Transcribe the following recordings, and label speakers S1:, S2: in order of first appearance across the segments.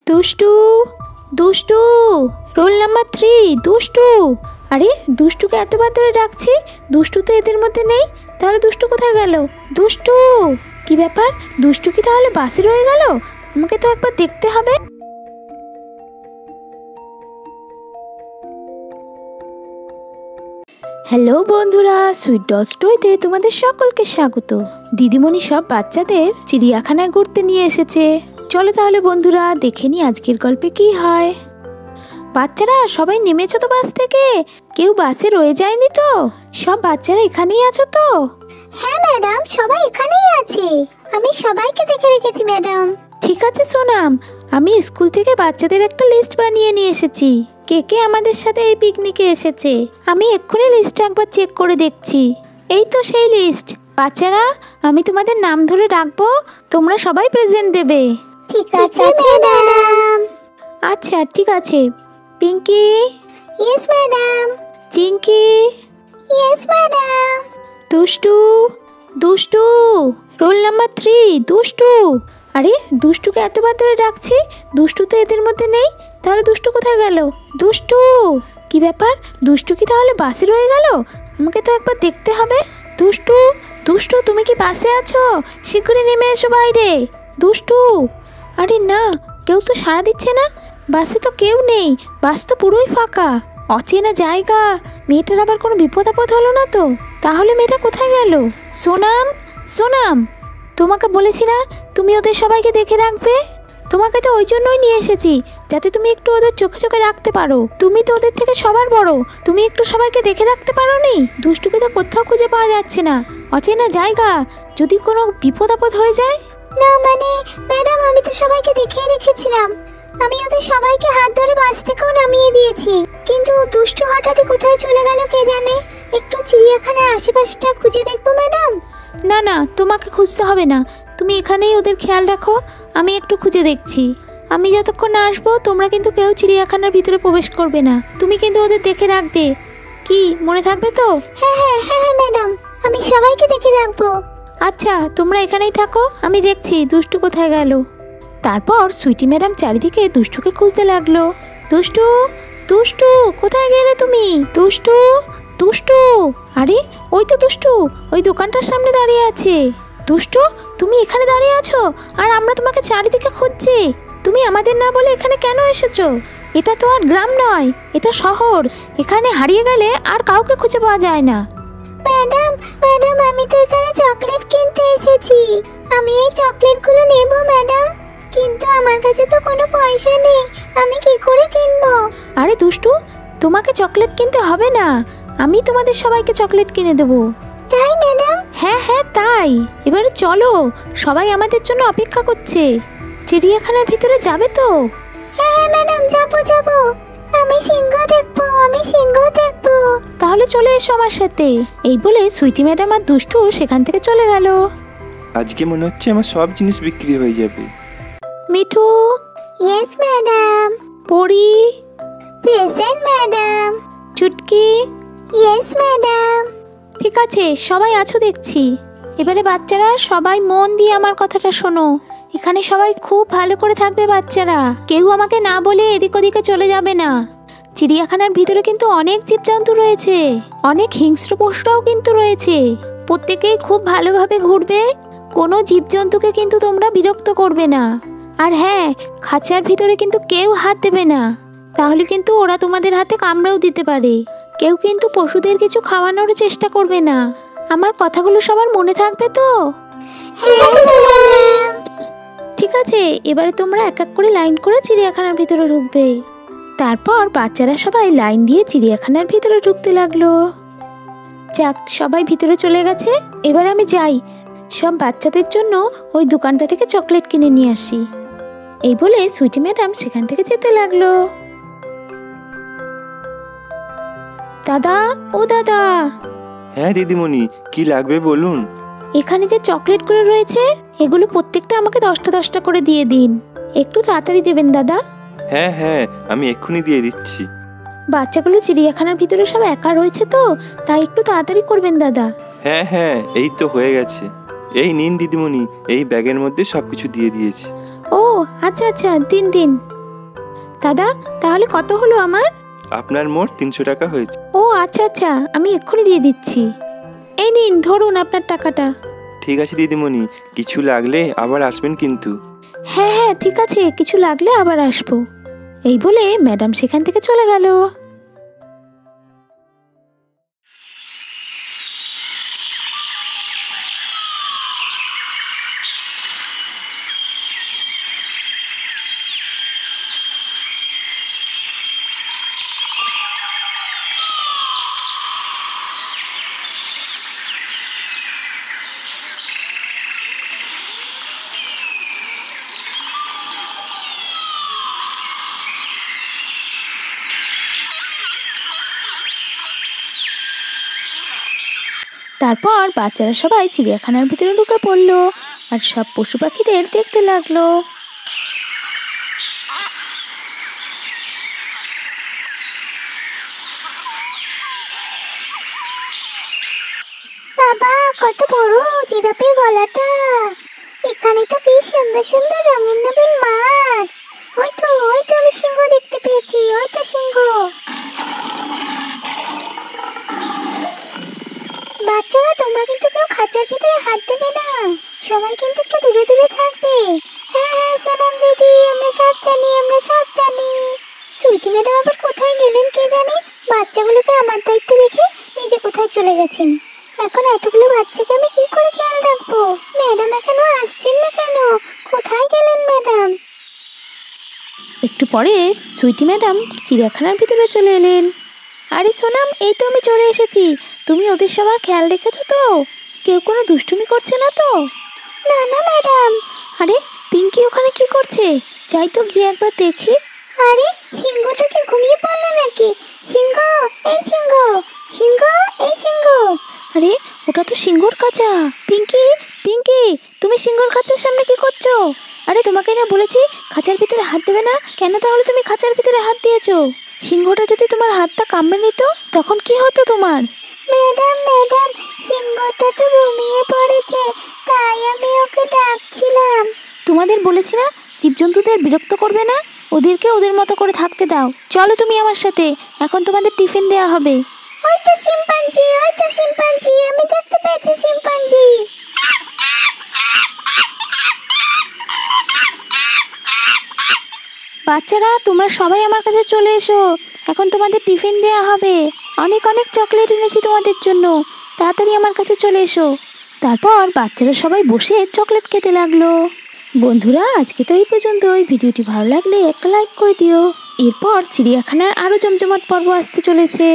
S1: দুষ্টু, দুষ্টু, roll number 3, দুষ্টু। আরে দুষ্টুকে এতবার ধরে ডাকছি, দুষ্টু তো এদের মধ্যে নেই। তাহলে দুষ্টু কোথায় গেল? দুষ্টু, কি ব্যাপার? দুষ্টু কি তাহলে বাসে রয়ে গেল? আমাকে তো একবার দেখতে হবে। হ্যালো বন্ধুরা, সুইট ডল স্টোরিতে তোমাদের সকলকে স্বাগত। দিদিমণি সব বাচ্চাদের চিড়িয়াখানায় ঘুরতে নিয়ে এসেছে। চলো তাহলে বন্ধুরা দেখে নি আজকের গল্পে কি হয়। বাচ্চারা সবাই নেমেছো তো বাস থেকে? কেউ বাসে রয়ে যায়নি তো? সব বাচ্চারা এখানেই আছো তো?
S2: হ্যাঁ ম্যাডাম, সবাই এখানেই আছে। আমি সবাইকে দেখে রেখেছি ম্যাডাম।
S1: ঠিক আছে সোনাম, আমি স্কুল থেকে বাচ্চাদের একটা লিস্ট বানিয়ে নিয়ে এসেছি। কে কে আমাদের সাথে এই পিকনিকে এসেছে আমি এক্ষুনি লিস্টটা একবার চেক করে দেখছি। এই তো সেই লিস্ট। বাচ্চারা, আমি তোমাদের নাম ধরে ডাকবো, তোমরা সবাই প্রেজেন্ট দেবে।
S2: ঠিক আছে ম্যাডাম।
S1: আচ্ছা ঠিক আছে। Pinky.
S2: Yes madam.
S1: Chinky.
S2: Yes madam.
S1: দুষ্টু, দুষ্টু, রোল নাম্বার 3, দুষ্টু। আরে দুষ্টুকে এতবার ধরে ডাকছি, দুষ্টু তো এদের মধ্যে নেই। তাহলে দুষ্টু কোথায় গেল? দুষ্টু, কি ব্যাপার? দুষ্টু কি তাহলে বাসে রয়ে গেল? আমাকে তো একবার দেখতে হবে। দুষ্টু, দুষ্টু, তুমি কি বাসে আছো? শীঘ্রই নেমে এসো বাইরে। দুষ্টু, আরে না, কেউ তো সাড়া দিচ্ছে না। বাসে তো কেউ নেই, বাস তো পুরোই ফাঁকা। অচেনা জায়গা, মেয়েটার আবার কোনো বিপদ আপদ হলো না তো? তাহলে মেয়েটা কোথায় গেল? সোনাম, সোনাম, তোমাকে বলেছি না তুমি ওদের সবাইকে দেখে রাখবে? তোমাকে তো ওই জন্যই নিয়ে এসেছি, যাতে তুমি একটু ওদের চোখে চোখে রাখতে পারো। তুমি তো ওদের থেকে সবার বড়, তুমি একটু সবাইকে দেখে রাখতে পারো নি? দুষ্টুকে তো কোথাও খুঁজে পাওয়া যাচ্ছে না, অচেনা জায়গা, যদি কোনো বিপদ আপদ হয়ে যায়।
S2: না মানে ম্যাডাম, আমি তো সবাইকে দেখে রেখেছিলাম। আমি ওদের সবাইকে হাত ধরে বাস থেকেও নামিয়ে দিয়েছি, কিন্তু দুষ্টু হঠাৎই কোথায় চলে গেল কে জানে। একটু চিড়িয়াখানার আশেপাশটা খুঁজে দেখবো ম্যাডাম?
S1: না না, তোমাকে খুঁজতে হবে না, তুমি এখানেই ওদের খেয়াল রাখো, আমি একটু খুঁজে দেখছি। আমি যতক্ষণ না আসবো তোমরা কিন্তু কেউ চিড়িয়াখানার ভিতরে প্রবেশ করবে না। তুমি কিন্তু ওদের দেখে রাখবে, কি মনে থাকবে তো?
S2: হ্যাঁ হ্যাঁ হ্যাঁ হ্যাঁ ম্যাডাম, আমি সবাইকে দেখে রাখবো।
S1: আচ্ছা তোমরা এখানেই থাকো, আমি দেখছি দুষ্টু কোথায় গেল। তারপর সুইটি ম্যাডাম চারিদিকে দুষ্টুকে খুঁজতে লাগলো। দুষ্টু, দুষ্টু, কোথায় গেলে তুমি? দুষ্টু, দুষ্টু, আরে ওই তো দুষ্টু ওই দোকানটার সামনে দাঁড়িয়ে আছে। দুষ্টু, তুমি এখানে দাঁড়িয়ে আছো আর আমরা তোমাকে চারিদিকে খুঁজছি। তুমি আমাদের না বলে এখানে কেন এসেছো? এটা তো আর গ্রাম নয়, এটা শহর। এখানে হারিয়ে গেলে আর কাউকে খুঁজে পাওয়া যায় না।
S2: ম্যাডাম, ম্যাডাম, আমি তো এখানে চকলেট কিনতে এসেছি। আমি এই চকলেটগুলো নেব ম্যাডাম, কিন্তু আমার কাছে তো কোনো পয়সা নেই। আমি কি করে কিনবো?
S1: আরে দুষ্টু, তোমাকে চকলেট কিনতে হবে না, আমি তোমাদের সবাইকে চকলেট কিনে দেবো।
S2: তাই ম্যাডাম?
S1: হ্যাঁ হ্যাঁ তাই। এবারে চলো, সবাই আমাদের জন্য অপেক্ষা করছে। চিড়িয়াখানার ভিতরে যাবে তো?
S2: হ্যাঁ হ্যাঁ ম্যাডাম, যাবো যাবো। আমি সিংহ দেখবো, আমি সিংহ দেখবো।
S1: তাহলে চলে এসো আমার সাথে। এই বলে সুইটি ম্যাডাম আর দুষ্টু সেখান থেকে চলে গেল।
S3: আজকে মনে হচ্ছে আমার সব জিনিস বিক্রি হয়ে যাবে।
S1: মিঠু।
S2: Yes madam.
S1: পড়ি।
S2: Present madam.
S1: Chutki.
S2: Yes madam.
S1: ঠিক আছে, সবাই আছো দেখছি। এবারে বাচ্চারা সবাই মন দিয়ে আমার কথাটা শোনো। এখানে সবাই খুব ভালো করে থাকবে বাচ্চারা, কেউ আমাকে না বলে এদিক ওদিকে চলে যাবে না। চিড়িয়াখানার ভিতরে কিন্তু অনেক জীবজন্তু রয়েছে, অনেক হিংস্র পশুরাও কিন্তু রয়েছে। প্রত্যেকেই খুব ভালোভাবে ঘুরবে, কোনো জীবজন্তুকে কিন্তু তোমরা বিরক্ত করবে না। আর হ্যাঁ, খাঁচার ভিতরে কিন্তু কেউ হাত দেবে না, তাহলে কিন্তু ওরা তোমাদের হাতে কামড়েও দিতে পারে। কেউ কিন্তু পশুদের কিছু খাওয়ানোর চেষ্টা করবে না। আমার কথাগুলো সবার মনে থাকবে তো? ঠিক আছে, এবারে তোমরা এক এক করে লাইন করে চিড়িয়াখানার ভিতরে ঢুকবে। তারপর বাচ্চারা সবাই লাইন দিয়ে চিড়িয়াখানার ভিতরে ঢুকতে লাগলো। যাক, সবাই ভিতরে চলে গেছে, এবার আমি যাই, সব বাচ্চাদের জন্য ওই দোকানটা থেকে চকলেট কিনে নিয়ে আসি। এই বলে সুইটি ম্যাডাম সেখান থেকে যেতে লাগলো। দাদা, ও দাদা।
S3: হ্যাঁ দিদিমণি, কি লাগবে বলুন।
S1: এখানে যে চকলেটগুলো রয়েছে এগুলো প্রত্যেকটা আমাকে 10টা 10টা করে দিয়ে দিন। একটু তাড়াতাড়ি দেবেন দাদা।
S3: হ্যাঁ হ্যাঁ, আমি এক্ষুনি দিয়ে দিচ্ছি।
S1: বাচ্চাগুলো চিড়িয়াখানার ভিতরে সব একা রয়েছে তো, তাই একটু তাড়াতাড়ি করবেন দাদা।
S3: হ্যাঁ হ্যাঁ, এই তো হয়ে গেছে। এই নিন দিদিমণি, এই ব্যাগের মধ্যে সবকিছু দিয়ে দিয়েছি।
S1: ও আচ্ছা আচ্ছা, দিন দিন। দাদা, তাহলে কত হলো আমার?
S3: আপনার মোট 300 টাকা হয়েছে।
S1: ও আচ্ছা আচ্ছা, আমি এক্ষুনি দিয়ে দিচ্ছি। এই নিন, ধরুন আপনার টাকাটা।
S3: ঠিক আছে দিদিমণি, কিছু লাগলে আবার আসবেন কিন্তু।
S1: হ্যাঁ হ্যাঁ, ঠিক আছে, কিছু লাগলে আবার আসবো। এই বলে ম্যাডাম সেখান থেকে চলে গেল। তারপর বাচ্চারা সবাই চিড়িয়াখানার ভিতরে ঢুকে পড়লো আর সব পশু পাখিদের দেখতে লাগলো।
S2: বাবা, কত বড় জিরাফের গলাটা! এখানে তো কি সুন্দর সুন্দর রঙিন নবীন মাছ। ওই তো আমি সিংহ দেখতে পেয়েছি, ওই তো সিংহ। বাচ্চারা, তোমরা কিন্তু কেউ খাঁচার ভিতরে হাত দেবে না, সবাই কিন্তু একটু দূরে দূরে থাকবে। হ্যাঁ হ্যাঁ সোনাম দিদি, আমরা সব জানি। সুইটি ম্যাডাম আবার কোথায় গেলেন কে জানে? বাচ্চাগুলোকে আমার দায়িত্বে রেখে নিজে কোথায় চলে গেছেন। এখন এতগুলো বাচ্চাকে আমি কি করে খেয়াল রাখবো? ম্যাডাম এখনো আসছেন না কেন? কোথায় গেলেন ম্যাডাম?
S1: একটু পরে সুইটি ম্যাডাম চিড়িয়াখানার ভিতরে চলে এলেন। আরে সোনাম, এই তো আমি চলে এসেছি। তুমি ওদের সবার খেয়াল রেখেছো তো? কেউ কোনো দুষ্টুমি করছে না তো?
S2: না না ম্যাডাম।
S1: আরে পিঙ্কি ওখানে কি করছে? যাই তো গিয়ে একবার দেখি।
S2: আরে সিংহটা কি ঘুমিয়ে পড়লো নাকি? সিংহ, এই সিংহ! সিংহ, এই সিংহ!
S1: আরে ওটা তো সিংহর খাঁচা। পিঙ্কি, পিঙ্কি, তুমি সিংহর খাঁচার সামনে কি করছো? আরে তোমাকে না বলেছি খাঁচার ভিতরে হাত দেবে না, কেন তাহলে তুমি খাঁচার ভিতরে হাত দিয়েছো? সিংহটা যদি তোমার হাতটা কামড়ে নিত তখন কি হতো তোমার?
S2: ম্যাডাম, সিংহটা তো ঘুমিয়ে পড়েছে, তাই আমি ওকে ডাকছিলাম।
S1: তোমাদের বলেছি না জীবজন্তুদের বিরক্ত করবে না, ওদেরকে ওদের মতো করে থাকতে দাও। চলো তুমি আমার সাথে, এখন তোমাদের টিফিন দেওয়া হবে।
S2: ওই তো শিম্পাঞ্জি, আমি দেখতে পেয়েছি শিম্পাঞ্জি।
S1: বাচ্চারা, তোমরা সবাই আমার কাছে চলে এসো, এখন তোমাদের টিফিন দেওয়া হবে। অনেক অনেক চকলেট এনেছি তোমাদের জন্য, তাড়াতাড়ি আমার কাছে চলে এসো। তারপর বাচ্চারা সবাই বসে চকলেট খেতে লাগলো। বন্ধুরা, আজকে তো এই পর্যন্তই। ভিডিওটি ভালো লাগলে একটা লাইক করে দিও। এরপর চিড়িয়াখানার আরও জমজমাট পর্ব আসতে চলেছে।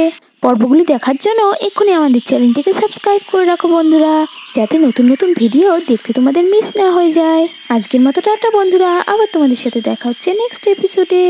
S1: পর্বগুলি দেখার জন্য এক্ষুনি আমাদের চ্যানেলটিকে সাবস্ক্রাইব করে রাখো বন্ধুরা, যাতে নতুন নতুন ভিডিও দেখতে তোমাদের মিস না হয়ে যায়। আজকের মতো টাটা বন্ধুরা, আবার তোমাদের সাথে দেখা হচ্ছে নেক্সট এপিসোডে।